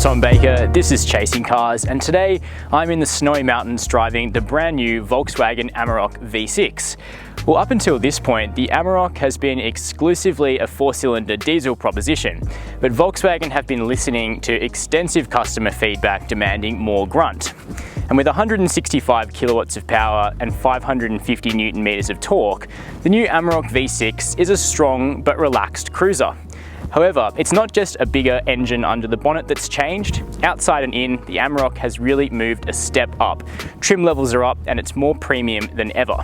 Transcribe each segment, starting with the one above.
Tom Baker, this is Chasing Cars, and today I'm in the snowy mountains driving the brand new Volkswagen Amarok V6. Well, up until this point, the Amarok has been exclusively a four-cylinder diesel proposition, but Volkswagen have been listening to extensive customer feedback demanding more grunt. And with 165 kilowatts of power and 550 newton meters of torque, the new Amarok V6 is a strong but relaxed cruiser. However, it's not just a bigger engine under the bonnet that's changed. Outside and in, the Amarok has really moved a step up. Trim levels are up and it's more premium than ever.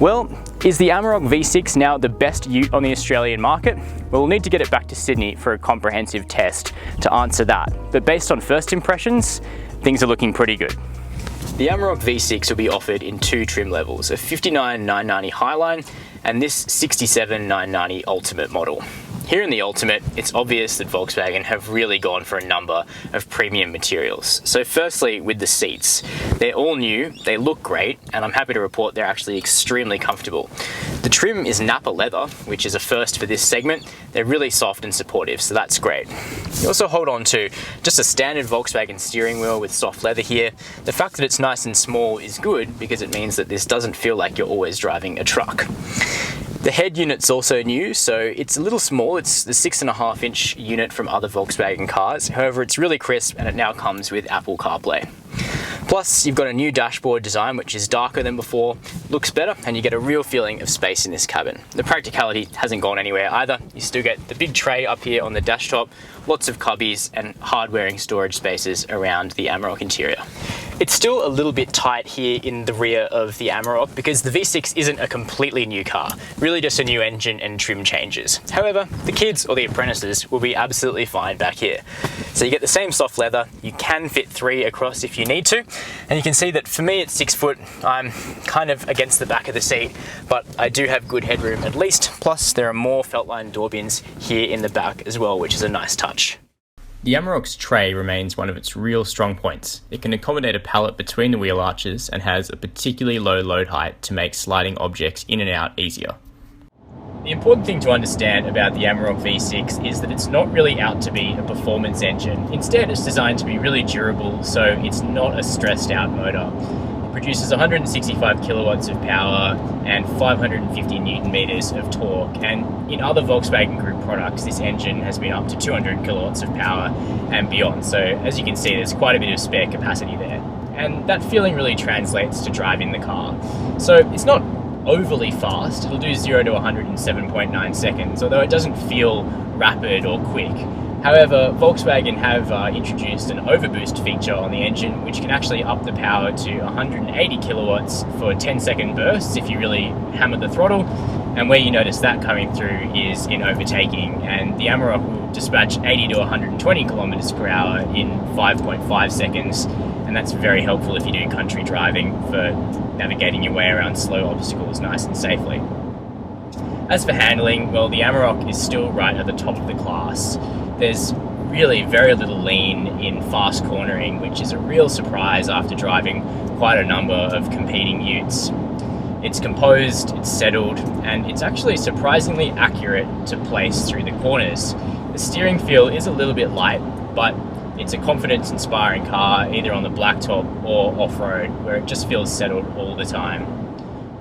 Well, is the Amarok V6 now the best ute on the Australian market? Well, we'll need to get it back to Sydney for a comprehensive test to answer that. But based on first impressions, things are looking pretty good. The Amarok V6 will be offered in two trim levels, a 59,990 Highline and this 67,990 Ultimate model. Here in the Ultimate, it's obvious that Volkswagen have really gone for a number of premium materials. So firstly, with the seats. They're all new, they look great, and I'm happy to report they're actually extremely comfortable. The trim is Napa leather, which is a first for this segment. They're really soft and supportive, so that's great. You also hold on to just a standard Volkswagen steering wheel with soft leather here. The fact that it's nice and small is good because it means that this doesn't feel like you're always driving a truck. The head unit's also new, so it's a little small. It's the 6.5 inch unit from other Volkswagen cars. However, it's really crisp and it now comes with Apple CarPlay. Plus, you've got a new dashboard design which is darker than before, looks better, and you get a real feeling of space in this cabin. The practicality hasn't gone anywhere either. You still get the big tray up here on the dash top, lots of cubbies and hard-wearing storage spaces around the Amarok interior. It's still a little bit tight here in the rear of the Amarok because the V6 isn't a completely new car, really just a new engine and trim changes. However, the kids or the apprentices will be absolutely fine back here. So you get the same soft leather, you can fit 3 across if you need to, and you can see that for me at 6 foot, I'm kind of against the back of the seat, but I do have good headroom at least, plus there are more felt-line door bins here in the back as well, which is a nice touch. The Amarok's tray remains one of its real strong points. It can accommodate a pallet between the wheel arches and has a particularly low load height to make sliding objects in and out easier. The important thing to understand about the Amarok V6 is that it's not really out to be a performance engine. Instead, it's designed to be really durable, so it's not a stressed out motor. It produces 165 kilowatts of power and 550 newton meters of torque, and in other Volkswagen Group products this engine has been up to 200 kilowatts of power and beyond, so as you can see there's quite a bit of spare capacity there, and that feeling really translates to driving the car. So it's not overly fast, it'll do 0 to 100 in 7.9 seconds, although it doesn't feel rapid or quick. However, Volkswagen have introduced an overboost feature on the engine which can actually up the power to 180 kilowatts for 10-second bursts if you really hammer the throttle, and where you notice that coming through is in overtaking, and the Amarok will dispatch 80 to 120 kilometers per hour in 5.5 seconds, and that's very helpful if you do country driving for navigating your way around slow obstacles nice and safely. As for handling, well, the Amarok is still right at the top of the class. There's really very little lean in fast cornering, which is a real surprise after driving quite a number of competing utes. It's composed, it's settled, and it's actually surprisingly accurate to place through the corners. The steering feel is a little bit light, but it's a confidence-inspiring car either on the blacktop or off-road, where it just feels settled all the time.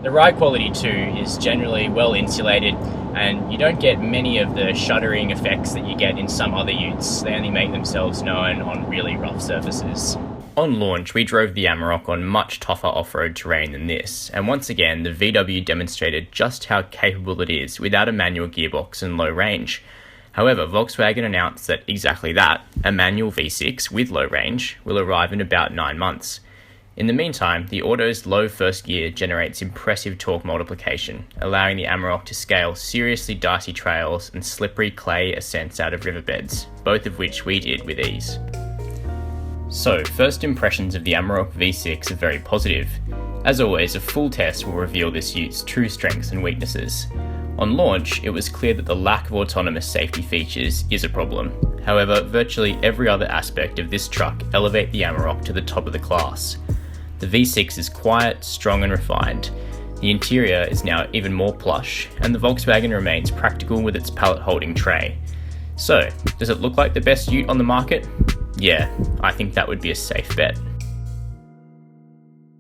The ride quality too is generally well insulated, and you don't get many of the shuddering effects that you get in some other utes. They only make themselves known on really rough surfaces. On launch, we drove the Amarok on much tougher off-road terrain than this, and once again the VW demonstrated just how capable it is without a manual gearbox and low range. However, Volkswagen announced that exactly that, a manual V6 with low range, will arrive in about 9 months. In the meantime, the Auto's low first gear generates impressive torque multiplication, allowing the Amarok to scale seriously dicey trails and slippery clay ascents out of riverbeds, both of which we did with ease. So, first impressions of the Amarok V6 are very positive. As always, a full test will reveal this ute's true strengths and weaknesses. On launch, it was clear that the lack of autonomous safety features is a problem. However, virtually every other aspect of this truck elevate the Amarok to the top of the class. The V6 is quiet, strong and refined. The interior is now even more plush, and the Volkswagen remains practical with its pallet holding tray. So, does it look like the best ute on the market? yeah, I think that would be a safe bet.